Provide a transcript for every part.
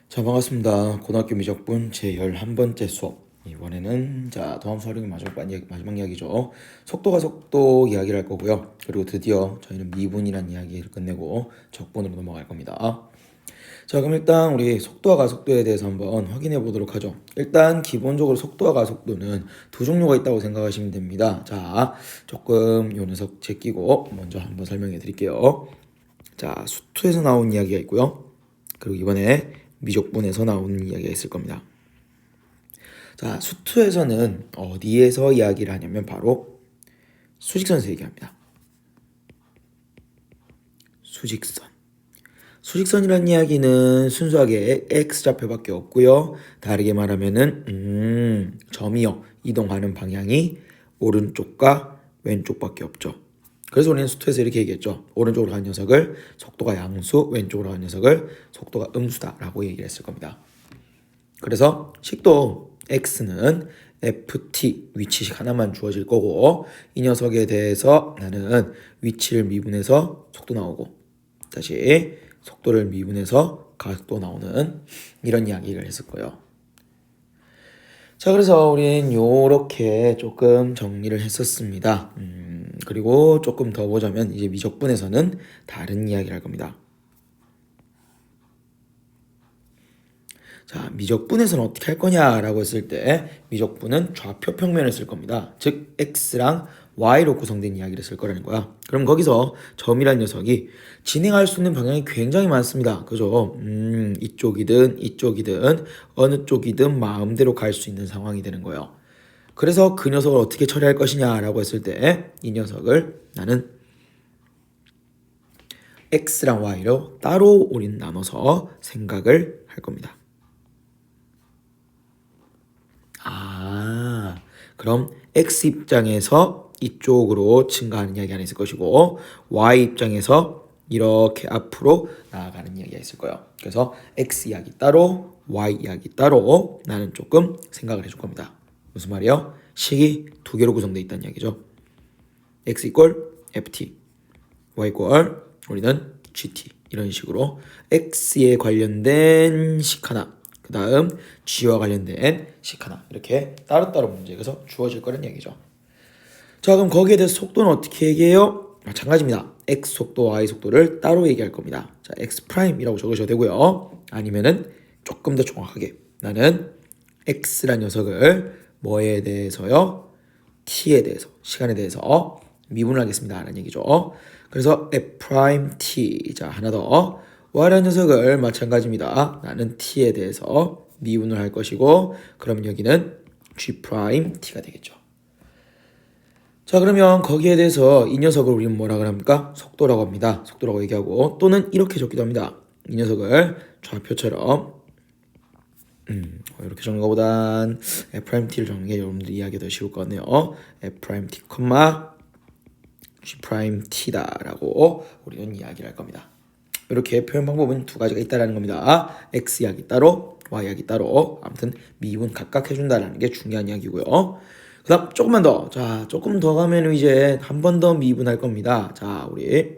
자, 반갑습니다. 고등학교 미적분 제11번째 수업. 이번에는 다음 수업이 마지막 이야기죠. 속도가 속도 이야기를 할 거고요. 그리고 드디어 저희는 미분이라는 이야기를 끝내고 적분으로 넘어갈 겁니다. 자, 그럼 일단 우리 속도와 가속도에 대해서 한번 확인해 보도록 하죠. 일단 기본적으로 속도와 가속도는 두 종류가 있다고 생각하시면 됩니다. 자, 조금 요 녀석 제끼고 먼저 한번 설명해 드릴게요. 자, 수투에서 나온 이야기가 있고요. 그리고 이번에 미적분에서 나오는 이야기가 있을 겁니다. 자, 수투에서는 어디에서 이야기를 하냐면 바로 수직선에서 얘기합니다. 수직선. 수직선이라는 이야기는 순수하게 x좌표밖에 없고요. 다르게 말하면은 점이요. 이동하는 방향이 오른쪽과 왼쪽밖에 없죠. 그래서 우리는 수투에서 이렇게 얘기했죠. 오른쪽으로 가는 녀석을 속도가 양수, 왼쪽으로 가는 녀석을 속도가 음수다라고 얘기를 했을 겁니다. 그래서 식도 x는 ft 위치식 하나만 주어질 거고 이 녀석에 대해서 나는 위치를 미분해서 속도 나오고 다시 속도를 미분해서 가속도 나오는 이런 이야기를 했을 거예요. 자, 그래서 우리는 요렇게 조금 정리를 했었습니다. 그리고 조금 더 보자면 이제 미적분에서는 다른 이야기를 할 겁니다. 자, 미적분에서는 어떻게 할 거냐라고 했을 때 미적분은 좌표 평면을 쓸 겁니다. 즉 x랑 y로 구성된 이야기를 쓸 거라는 거야. 그럼 거기서 점이라는 녀석이 진행할 수 있는 방향이 굉장히 많습니다. 그죠? 이쪽이든 어느 쪽이든 마음대로 갈 수 있는 상황이 되는 거예요. 그래서 그 녀석을 어떻게 처리할 것이냐라고 했을 때 이 녀석을 나는 x랑 y로 따로 우린 나눠서 생각을 할 겁니다. 그럼 x 입장에서 이쪽으로 증가하는 이야기가 있을 것이고 y 입장에서 이렇게 앞으로 나아가는 이야기가 있을 거예요. 그래서 x 이야기 따로 y 이야기 따로 나는 조금 생각을 해줄 겁니다. 무슨 말이에요? 식이 두 개로 구성되어 있다는 이야기죠. x 이꼴 ft, y 이꼴 우리는 gt 이런 식으로 x에 관련된 식 하나 그 다음 G와 관련된 식 하나 이렇게 따로따로 문제에서 주어질 거란 얘기죠. 자, 그럼 거기에 대해서 속도는 어떻게 얘기해요? 마찬가지입니다. X 속도, Y 속도를 따로 얘기할 겁니다. 자, X 프라임이라고 적으셔도 되고요. 아니면은 조금 더 정확하게 나는 X란 녀석을 뭐에 대해서요? T에 대해서, 시간에 대해서 미분을 하겠습니다. 라는 얘기죠. 그래서 F 프라임 T. 자, 하나 더. Y라는 녀석을 마찬가지입니다. 나는 T에 대해서 미분을 할 것이고 그럼 여기는 G 프라임 T가 되겠죠. 자, 그러면 거기에 대해서 이 녀석을 우리는 뭐라고 합니까? 속도라고 합니다. 속도라고 얘기하고 또는 이렇게 적기도 합니다. 이 녀석을 좌표처럼 이렇게 적는 것보단 F'T를 적는 게 여러분들 이해하기 더 쉬울 것 같네요. F'T, G'T다라고 우리는 이야기를 할 겁니다. 이렇게 표현 방법은 두 가지가 있다라는 겁니다. X 이야기 따로, Y 이야기 따로. 아무튼 미분 각각 해준다라는 게 중요한 이야기고요. 그 다음 조금만 더. 자, 조금 더 가면 이제 한 번 더 미분할 겁니다. 자, 우리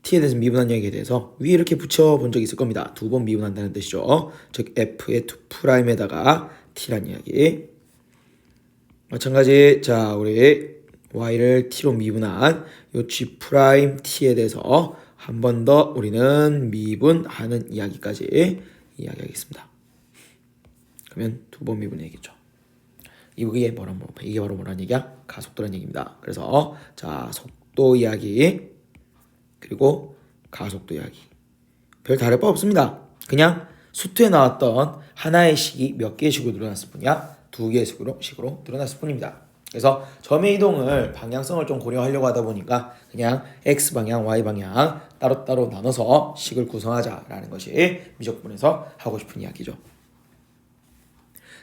T에 대해서 미분한 이야기에 대해서 위에 이렇게 붙여본 적이 있을 겁니다. 두 번 미분한다는 뜻이죠. 즉 F의 2'에다가 T란 이야기. 마찬가지. 자, 우리 y를 t로 미분한 요 g 프라임 t에 대해서 한 번 더 우리는 미분하는 이야기까지 이야기하겠습니다. 그러면 두 번 미분 얘기죠. 이게 바로 뭐라는 얘기야? 가속도라는 얘기입니다. 그래서 자, 속도 이야기 그리고 가속도 이야기 별 다를 바 없습니다. 그냥 수투에 나왔던 하나의 식이 몇 개의 식으로 늘어났을 뿐이야. 두 개의 식으로 늘어났을 뿐입니다. 그래서 점의 이동을 방향성을 좀 고려하려고 하다 보니까 그냥 X방향, Y방향 따로따로 나눠서 식을 구성하자라는 것이 미적분에서 하고 싶은 이야기죠.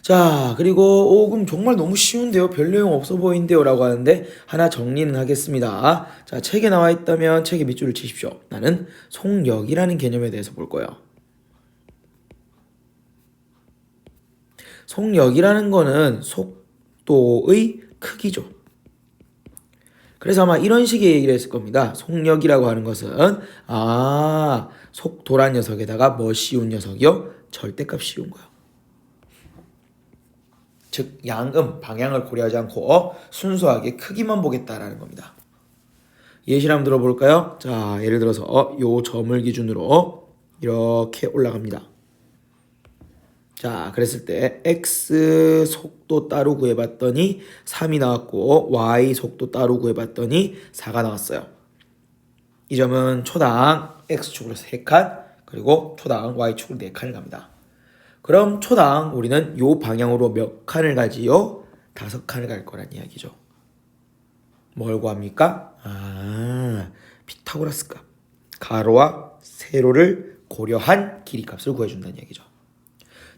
자, 그리고 그럼 정말 너무 쉬운데요. 별 내용 없어 보이는데요 라고 하는데 하나 정리는 하겠습니다. 자, 책에 나와 있다면 책에 밑줄을 치십시오. 나는 속력이라는 개념에 대해서 볼 거예요. 속력이라는 거는 속도의 크기죠. 그래서 아마 이런 식의 얘기를 했을 겁니다. 속력이라고 하는 것은 속도란 녀석에다가 뭐 씌운 녀석이요? 절대값 씌운 거예요. 즉 양음, 방향을 고려하지 않고 순수하게 크기만 보겠다라는 겁니다. 예시를 한번 들어볼까요? 자, 예를 들어서 요 점을 기준으로 이렇게 올라갑니다. 자, 그랬을 때 x 속도 따로 구해봤더니 3이 나왔고 y 속도 따로 구해봤더니 4가 나왔어요. 이 점은 초당 x축으로 3칸 그리고 초당 y축으로 4칸을 갑니다. 그럼 초당 우리는 요 방향으로 몇 칸을 가지요? 5칸을 갈 거란 이야기죠. 뭘 구합니까? 피타고라스 값. 가로와 세로를 고려한 길이값을 구해준다는 얘기죠.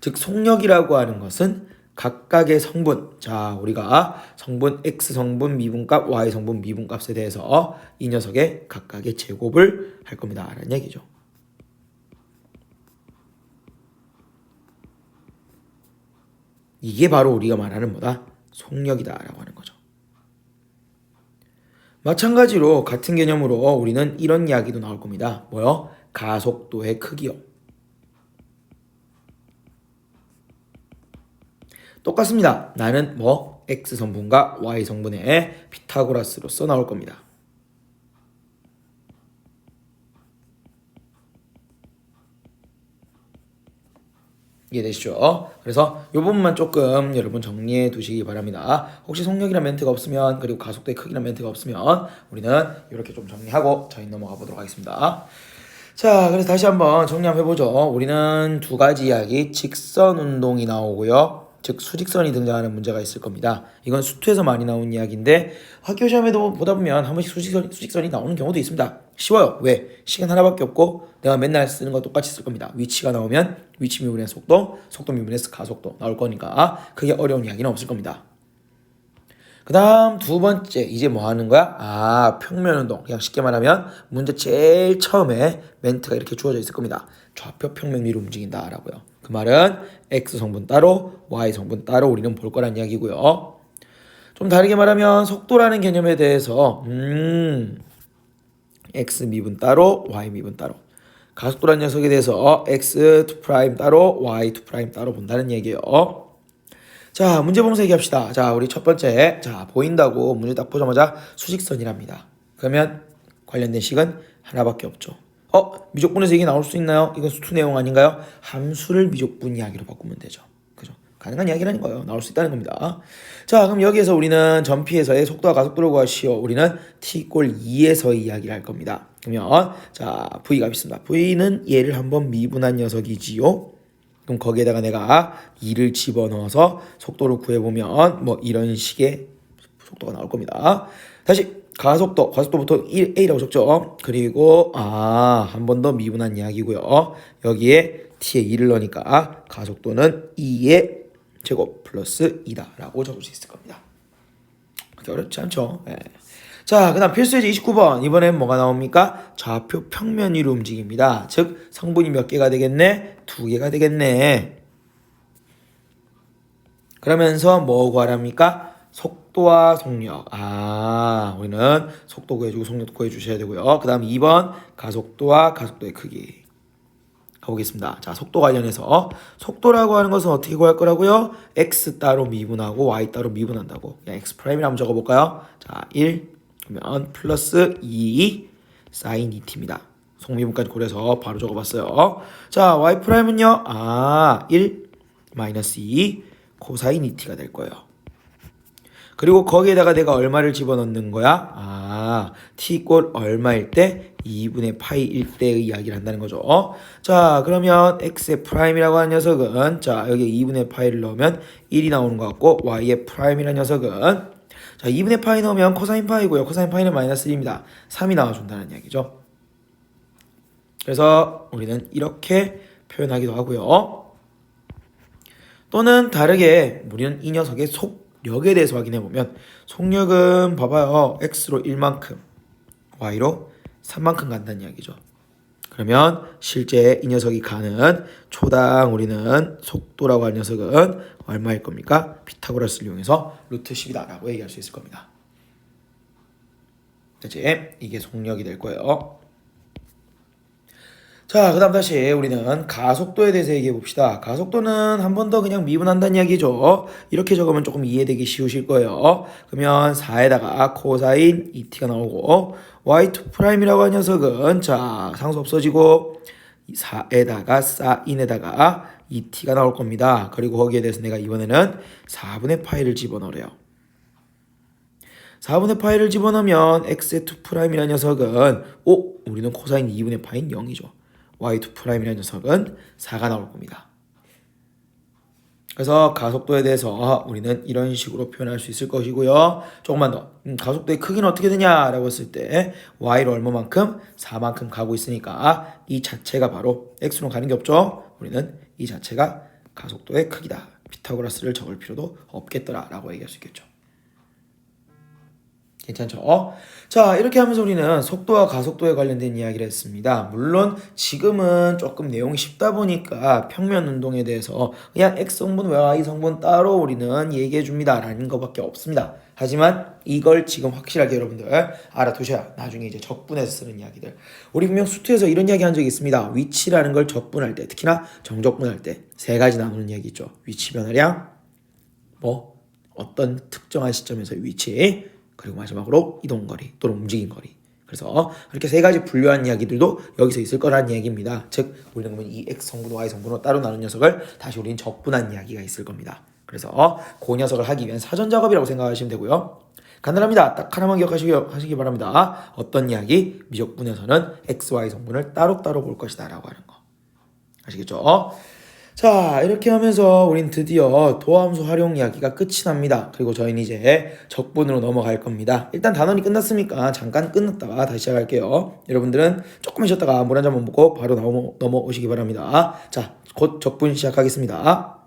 즉 속력이라고 하는 것은 각각의 성분, 자 우리가 성분 x 성분 미분값, y 성분 미분값에 대해서 이 녀석의 각각의 제곱을 할 겁니다 라는 얘기죠. 이게 바로 우리가 말하는 뭐다? 속력이다 라고 하는 거죠. 마찬가지로 같은 개념으로 우리는 이런 이야기도 나올 겁니다. 뭐요? 가속도의 크기요. 똑같습니다. 나는 뭐 x 성분과 y 성분의 피타고라스로서 나올 겁니다. 이해되시죠? 그래서 이 부분만 조금 여러분 정리해 두시기 바랍니다. 혹시 속력이란 멘트가 없으면 그리고 가속도의 크기란 멘트가 없으면 우리는 이렇게 좀 정리하고 저희 넘어가 보도록 하겠습니다. 자, 그래서 다시 한번 정리 한번 해보죠. 우리는 두 가지 이야기, 직선 운동이 나오고요. 즉 수직선이 등장하는 문제가 있을 겁니다. 이건 수투에서 많이 나온 이야기인데 학교 시험에도 보다 보면 한 번씩 수직선이 나오는 경우도 있습니다. 쉬워요. 왜? 시간 하나밖에 없고 내가 맨날 쓰는 거 똑같이 쓸 겁니다. 위치가 나오면 위치 미분해서 속도, 속도 미분해서 가속도 나올 거니까 그게 어려운 이야기는 없을 겁니다. 그 다음 두 번째 이제 뭐 하는 거야? 평면 운동. 그냥 쉽게 말하면 문제 제일 처음에 멘트가 이렇게 주어져 있을 겁니다. 좌표 평면 위로 움직인다 라고요. 그 말은 x 성분 따로 y 성분 따로 우리는 볼 거란 이야기고요. 좀 다르게 말하면 속도라는 개념에 대해서 x 미분 따로 y 미분 따로, 가속도라는 녀석에 대해서 x2' 따로 y2' 따로 본다는 얘기예요. 자, 문제 보면서 얘기합시다. 자, 우리 첫 번째, 자 보인다고 문제 딱 보자마자 수직선이랍니다. 그러면 관련된 식은 하나밖에 없죠. 미적분에서 이게 나올 수 있나요? 이건 수투 내용 아닌가요? 함수를 미적분 이야기로 바꾸면 되죠. 그죠? 가능한 이야기라는 거예요. 나올 수 있다는 겁니다. 자, 그럼 여기에서 우리는 전피에서의 속도와 가속도를 구하시오. 우리는 t=2에서의 이야기를 할 겁니다. 그러면 자, v가 있습니다. v는 얘를 한번 미분한 녀석이지요. 그럼 거기에다가 내가 2를 집어넣어서 속도를 구해보면 뭐 이런 식의 속도가 나올 겁니다. 다시 가속도부터 A라고 적죠. 그리고 한 번 더 미분한 이야기고요. 여기에 T에 2를 넣으니까 가속도는 2의 제곱 플러스 2다 라고 적을 수 있을 겁니다. 그렇게 어렵지 않죠. 네. 자, 그 다음 필수예제 29번. 이번엔 뭐가 나옵니까? 좌표 평면 위로 움직입니다. 즉 성분이 몇 개가 되겠네? 2개가 되겠네. 그러면서 뭐 구하랍니까? 속도와 속력. 우리는 속도 구해주고 속력도 구해주셔야 되고요. 그 다음 2번 가속도와 가속도의 크기 가보겠습니다. 자, 속도 관련해서 속도라고 하는 것은 어떻게 구할 거라고요? x 따로 미분하고 y 따로 미분한다고. 그냥 x 프라임이라 한번 적어볼까요? 자, 1 그러면 플러스 2 사인 2t입니다. 속미분까지 고려해서 바로 적어봤어요. 자, y 프라임은요? 1 마이너스 2 코사인 2t가 될 거예요. 그리고 거기에다가 내가 얼마를 집어넣는 거야? t 꼴 얼마일 때 2분의 파이일 때의 이야기를 한다는 거죠. 자, 그러면 x의 프라임이라고 하는 녀석은 자, 여기 2분의 파이를 넣으면 1이 나오는 것 같고 y의 프라임이라는 녀석은 자, 2분의 파이 넣으면 코사인 파이고요. 코사인 파이는 마이너스 1입니다. 3이 나와준다는 이야기죠. 그래서 우리는 이렇게 표현하기도 하고요. 또는 다르게 우리는 이 녀석의 속력에 대해서 확인해보면 속력은 봐봐요. x로 1만큼 y로 3만큼 간다는 이야기죠. 그러면 실제 이 녀석이 가는 초당 우리는 속도라고 하는 녀석은 얼마일 겁니까? 피타고라스를 이용해서 루트 10이다 라고 얘기할 수 있을 겁니다. 이제 이게 속력이 될 거예요. 자, 그다음 다시 우리는 가속도에 대해서 얘기해 봅시다. 가속도는 한 번 더 그냥 미분한다는 이야기죠. 이렇게 적으면 조금 이해되기 쉬우실 거예요. 그러면 4에다가 코사인 2t가 나오고 y2'이라고 한 녀석은 자, 상수 없어지고 4에다가 사인에다가 2t가 나올 겁니다. 그리고 거기에 대해서 내가 이번에는 4분의 파이를 집어넣으래요. 4분의 파이를 집어넣으면 x의 2'이라는 녀석은 우리는 코사인 2분의 파이는 0이죠. y2'이라는 녀석은 4가 나올 겁니다. 그래서 가속도에 대해서 우리는 이런 식으로 표현할 수 있을 것이고요. 조금만 더 가속도의 크기는 어떻게 되냐라고 했을 때 y를 얼마만큼? 4만큼 가고 있으니까 이 자체가 바로 x로 가는 게 없죠. 우리는 이 자체가 가속도의 크기다. 피타고라스를 적을 필요도 없겠더라라고 얘기할 수 있겠죠. 괜찮죠? 자, 이렇게 하면서 우리는 속도와 가속도에 관련된 이야기를 했습니다. 물론 지금은 조금 내용이 쉽다 보니까 평면 운동에 대해서 그냥 X성분, Y성분 따로 우리는 얘기해 줍니다 라는 것밖에 없습니다. 하지만 이걸 지금 확실하게 여러분들 알아두셔야 나중에 이제 적분해서 쓰는 이야기들. 우리 분명 수투에서 이런 이야기 한 적이 있습니다. 위치라는 걸 적분할 때, 특히나 정적분할 때 세 가지 나누는 이야기 있죠. 위치 변화량, 어떤 특정한 시점에서의 위치, 그리고 마지막으로 이동거리 또는 움직임거리. 그래서 이렇게 세 가지 분류한 이야기들도 여기서 있을 거라는 얘기입니다. 즉 우리는 그러면 이 X성분, Y성분으로 따로 나눈 녀석을 다시 우리는 적분한 이야기가 있을 겁니다. 그래서 그 녀석을 하기 위한 사전작업이라고 생각하시면 되고요. 간단합니다. 딱 하나만 기억하시기 바랍니다. 어떤 이야기? 미적분에서는 X, Y 성분을 따로따로 볼 것이다 라고 하는 거. 아시겠죠? 자, 이렇게 하면서 우린 드디어 도함수 활용 이야기가 끝이 납니다. 그리고 저희는 이제 적분으로 넘어갈 겁니다. 일단 단원이 끝났으니까 잠깐 끝났다가 다시 시작할게요. 여러분들은 조금 쉬었다가 물 한 잔만 먹고 바로 넘어오시기 바랍니다. 자, 곧 적분 시작하겠습니다.